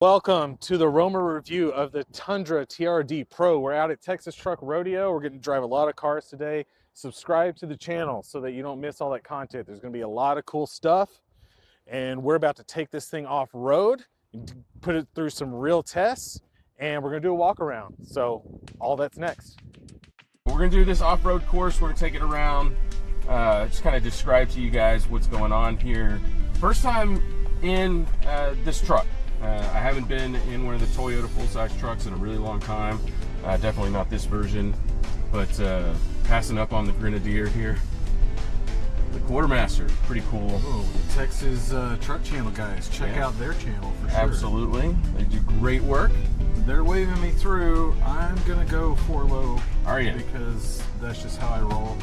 Welcome to the Roma review of the Tundra TRD Pro. We're out at Texas Truck Rodeo. We're going to drive a lot of cars today. Subscribe to the channel so that you don't miss all that content. There's going to be a lot of cool stuff, and we're about to take this thing off-road, put it through some real tests, and we're going to do a walk around. So all that's next. We're going to do this off-road course. We're going to take it around, just kind of describe to you guys what's going on here. First time in this truck. I haven't been in one of the Toyota full-size trucks in a really long time. Definitely not this version, but passing up on the Grenadier here. The Quartermaster, pretty cool. Oh, Texas Truck Channel guys, check out their channel for sure. Absolutely, they do great work. They're waving me through. I'm gonna go 4 low. Are you? Because that's just how I roll.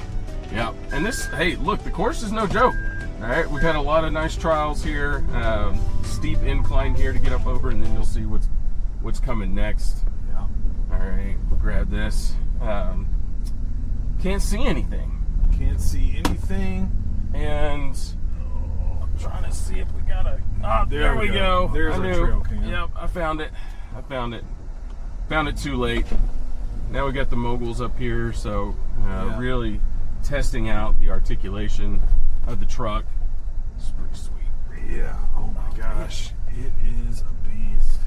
Yeah, and this, hey, look, the course is no joke. All right, we've had a lot of nice trials here. Steep incline here to get up over, and then you'll see what's coming next. Yeah. All right, we'll grab this. Can't see anything. Can't see anything. And I'm trying to see if we got a. Oh, there we go. There's our trail cam. Yep, I found it. Found it too late. Now we got the moguls up here, so really testing out the articulation of the truck. It's pretty sweet. Yeah. Oh my gosh, it is a beast.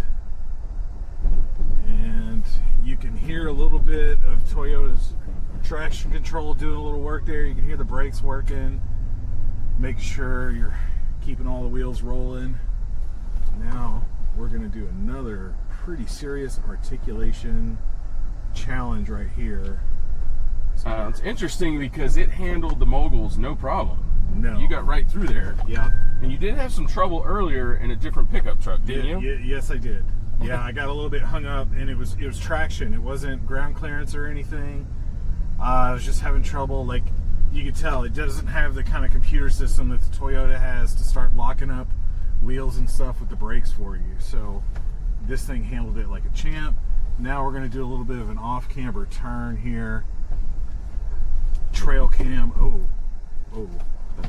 And you can hear a little bit of Toyota's traction control doing a little work there. You can hear the brakes working, making sure you're keeping all the wheels rolling. Now we're going to do another pretty serious articulation challenge right here. It's interesting because it handled the moguls no problem. No. You got right through there. Yeah. And you did have some trouble earlier in a different pickup truck, didn't you? Yes, I did. Yeah, I got a little bit hung up, and it was traction. It wasn't ground clearance or anything. I was just having trouble. Like, you could tell it doesn't have the kind of computer system that the Toyota has to start locking up wheels and stuff with the brakes for you. So this thing handled it like a champ. Now we're going to do a little bit of an off-camber turn here. Trail cam. Oh.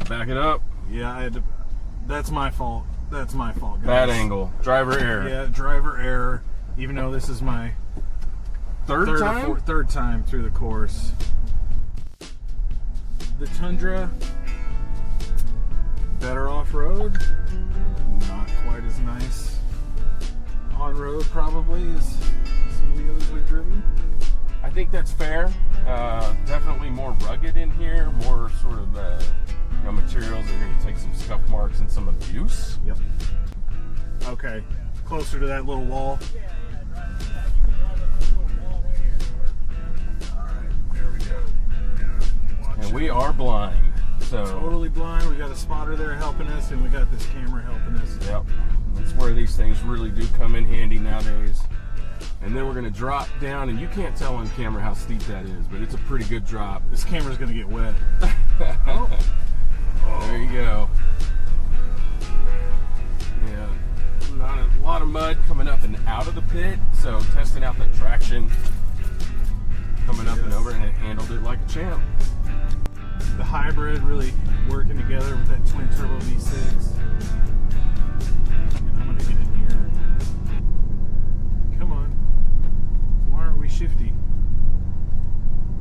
Back it up. Yeah, I had to. That's my fault. That's my fault, guys. Bad angle. Driver error. Yeah, driver error. Even though this is my third time through the course. The Tundra, better off-road. Not quite as nice on-road, probably, as some of the others we've driven. I think that's fair. Definitely more rugged in here. More sort of materials that are going to take some scuff marks and some abuse. Yep. Okay, closer to that little wall. Alright, there we go. And we are blind. So Totally blind. We got a spotter there helping us, and we got this camera helping us. Yep. That's where these things really do come in handy nowadays. And then we're going to drop down, and you can't tell on camera how steep that is, but it's a pretty good drop. This camera's going to get wet. Oh. There you go. Yeah, not a lot of mud coming up and out of the pit, so testing out that traction coming up and over, and it handled it like a champ. The hybrid really working together with that twin turbo V6. And I'm going to get in here. Come on. Why aren't we shifty?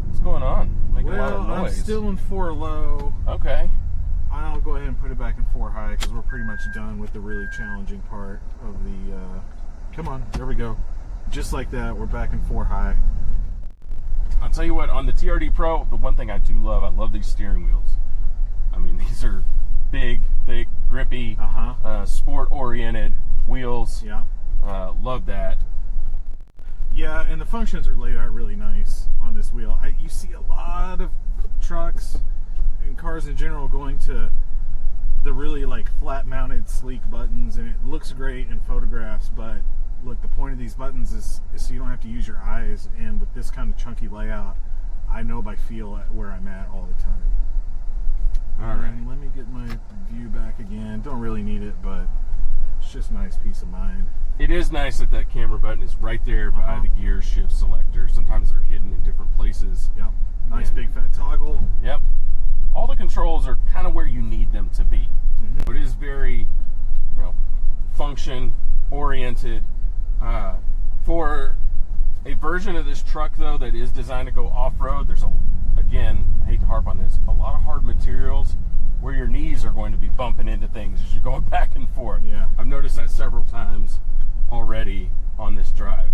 What's going on? Making a lot of Well, noise. I'm still in 4 low. Okay. I'll go ahead and put it back in 4 high because we're pretty much done with the really challenging part of the. Come on, there we go. Just like that, we're back in 4 high. I'll tell you what, on the TRD Pro, the one thing I do love, I love these steering wheels. I mean, these are big, thick, grippy, sport-oriented wheels. Yeah. Love that. Yeah, and the functions are laid out really nice on this wheel. You see a lot of trucks and cars in general going to the really like flat mounted sleek buttons, and it looks great in photographs, but look, the point of these buttons is so you don't have to use your eyes, and with this kind of chunky layout, I know by feel where I'm at all the time. Alright, let me get my view back again. Don't really need it, but it's just nice peace of mind. It is nice that that camera button is right there by the gear shift selector. Sometimes they're hidden in different places. Yep. Nice big fat toggle. Yep. All the controls are kind of where you need them to be. But it is very, function, oriented. For a version of this truck, though, that is designed to go off-road, there's, again, I hate to harp on this, a lot of hard materials where your knees are going to be bumping into things as you're going back and forth. Yeah. I've noticed that several times already on this drive.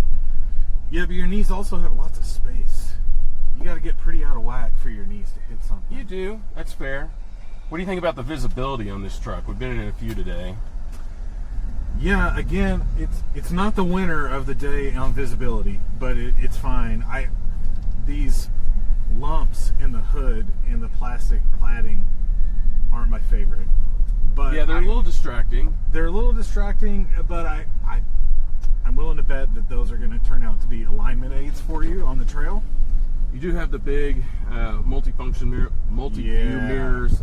Yeah, but your knees also have lots of space. You got to get pretty out of whack for your knees to hit something. You do. That's fair. What do you think about the visibility on this truck? We've been in a few today. Yeah, again, it's not the winner of the day on visibility, but it's fine. These lumps in the hood and the plastic cladding aren't my favorite. But yeah, they're a little distracting. They're a little distracting, but I'm willing to bet that those are going to turn out to be alignment aids for you on the trail. You do have the big multi-view mirrors.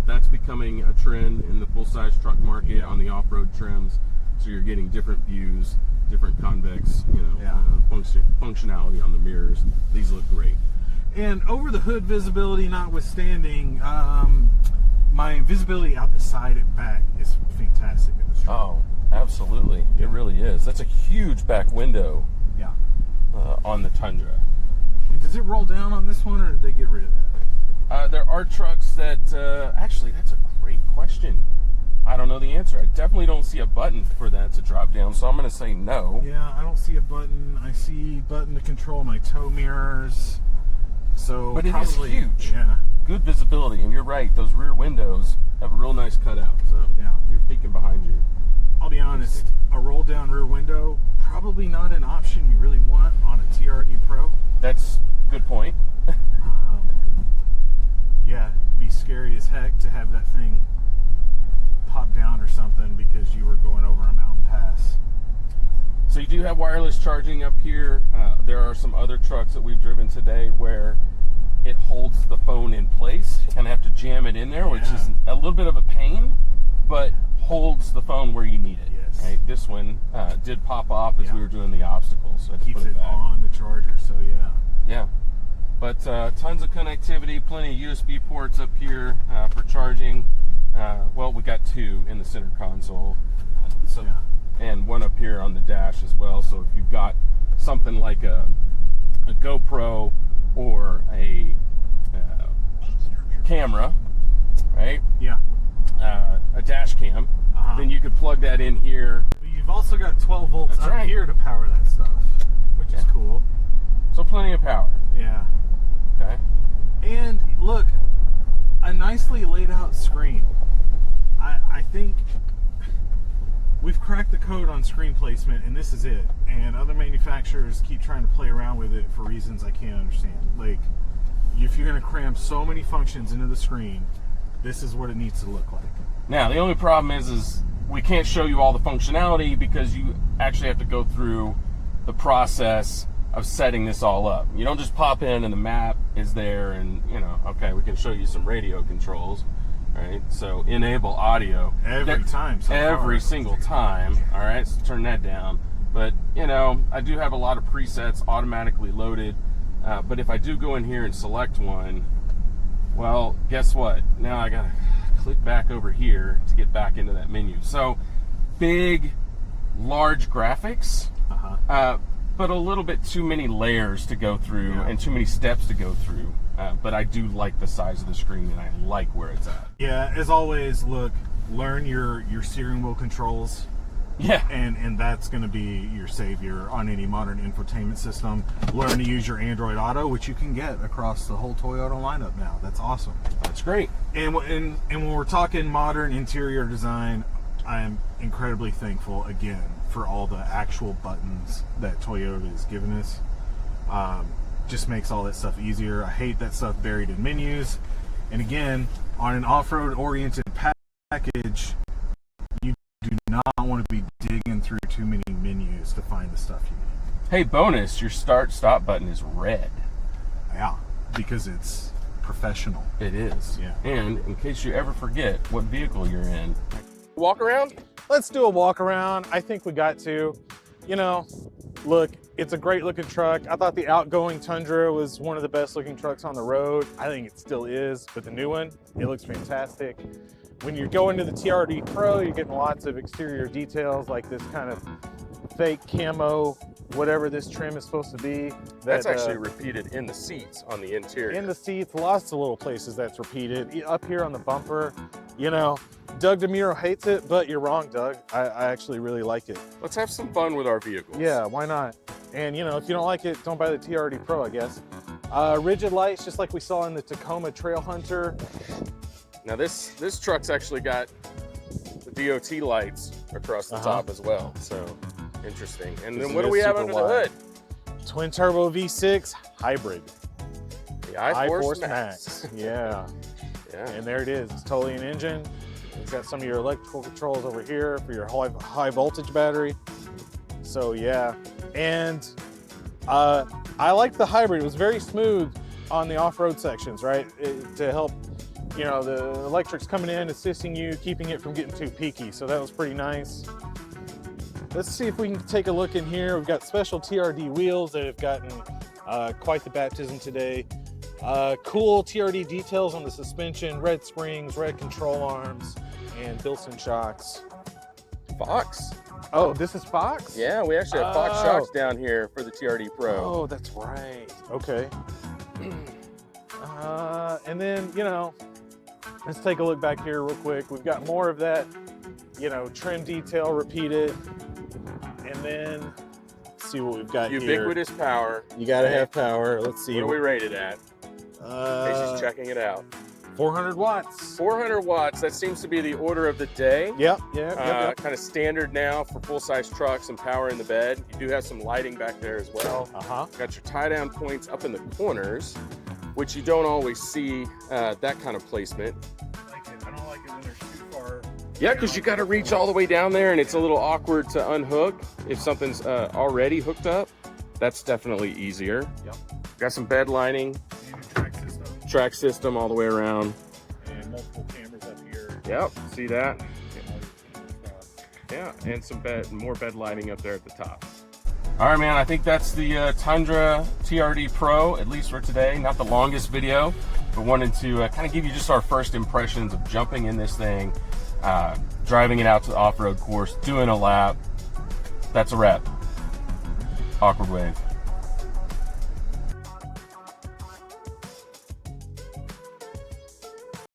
That's becoming a trend in the full-size truck market on the off-road trims. So you're getting different views, different convex, functionality on the mirrors. These look great. And over the hood visibility notwithstanding, my visibility out the side and back is fantastic in this truck. Oh, absolutely. Yeah. It really is. That's a huge back window on the Tundra. And does it roll down on this one, or did they get rid of that? There are trucks that, actually, that's a great question. I don't know the answer. I definitely don't see a button for that to drop down, so I'm going to say no. Yeah, I don't see a button. I see a button to control my tow mirrors. So but it probably, is huge. Yeah. Good visibility, and you're right. Those rear windows have a real nice cutout. So yeah, you're peeking behind you. I'll be honest. A roll down rear window, probably not an option you really want on a TRD Pro. That's a good point. Yeah, it'd be scary as heck to have that thing pop down or something because you were going over a mountain pass. So you do have wireless charging up here. There are some other trucks that we've driven today where it holds the phone in place. You kind of have to jam it in there, which is a little bit of a pain, but holds the phone where you need it. Yes. Right? This one did pop off as we were doing the obstacles, so I had to Keeps put it it back. on the charger, so yeah. Yeah. But tons of connectivity, plenty of USB ports up here for charging. Well, we got two in the center console, and one up here on the dash as well. So if you've got something like a GoPro or a camera, right? Yeah. A dash cam, then you could plug that in here. You've also got 12 volts That's up right. here to power that stuff, which is cool. So plenty of power. Yeah. Okay. And look, a nicely laid out screen. I think we've cracked the code on screen placement, and this is it. And other manufacturers keep trying to play around with it for reasons I can't understand. Like, if you're going to cram so many functions into the screen, this is what it needs to look like. Now, the only problem is we can't show you all the functionality because you actually have to go through the process of setting this all up. You don't just pop in and the map is there and, okay, we can show you some radio controls, right? So enable audio. Every time. So every single time, all right? So turn that down. But, I do have a lot of presets automatically loaded. But if I do go in here and select one, well, guess what? Now I gotta click back over here to get back into that menu. So big, large graphics, but a little bit too many layers to go through and too many steps to go through. But I do like the size of the screen and I like where it's at. Yeah, as always, look, learn your steering wheel controls. Yeah. And that's going to be your savior on any modern infotainment system. Learn to use your Android Auto, which you can get across the whole Toyota lineup now. That's awesome. That's great. And when we're talking modern interior design, I am incredibly thankful, again, for all the actual buttons that Toyota has given us. Just makes all that stuff easier. I hate that stuff buried in menus. And again, on an off-road oriented package, you do not want to be digging through too many menus to find the stuff you need. Hey, bonus, your start-stop button is red. Yeah, because it's professional. It is. Yeah. And in case you ever forget what vehicle you're in, walk around? Let's do a walk around. I think we got to. Look, it's a great looking truck. I thought the outgoing Tundra was one of the best looking trucks on the road. I think it still is, but the new one, it looks fantastic. when you're going to the TRD Pro, you're getting lots of exterior details like this kind of fake camo, whatever this trim is supposed to be. That's actually repeated in the seats on the interior. In the seats, lots of little places that's repeated. Up here on the bumper, you know, Doug DeMuro hates it, but you're wrong, Doug. I actually really like it. Let's have some fun with our vehicles. Yeah, why not? And you know, if you don't like it, don't buy the TRD Pro, I guess. Rigid lights, just like we saw in the Tacoma Trail Hunter. Now this truck's actually got the DOT lights across the top as well, so interesting. And then what do we have under the hood? Twin turbo V6 hybrid. The I-Force Max. Yeah. Yeah. And there it is. It's totally an engine. It's got some of your electrical controls over here for your high voltage battery. So yeah. And I like the hybrid. It was very smooth on the off-road sections, right? To help, you know, the electric's coming in, assisting you, keeping it from getting too peaky. So that was pretty nice. Let's see if we can take a look in here. We've got special TRD wheels that have gotten quite the baptism today. Cool TRD details on the suspension, red springs, red control arms, and Bilson shocks. Fox. Oh, this is Fox? Yeah, we actually have Fox shocks down here for the TRD Pro. Oh, that's right. Okay. And then, you know, let's take a look back here real quick. We've got more of that, you know, trim detail repeated. And then, let's see what we've got here. Ubiquitous power. You gotta have power. Let's see. What are we rated at? Casey's checking it out. 400 watts. 400 watts. That seems to be the order of the day. Yep. Kind of standard now for full-size trucks and power in the bed. You do have some lighting back there as well. Got your tie-down points up in the corners, which you don't always see that kind of placement. I don't like it when they're too far. Yeah, because you got to reach all the way down there, and it's a little awkward to unhook if something's already hooked up. That's definitely easier. Yep. Got some bed lining. Track system all the way around. And multiple cameras up here. Yep, see that? Yeah, and some more bed lighting up there at the top. All right, man, I think that's the Tundra TRD Pro, at least for today. Not the longest video, but wanted to kind of give you just our first impressions of jumping in this thing, driving it out to the off-road course, doing a lap. That's a wrap. Awkward Wave.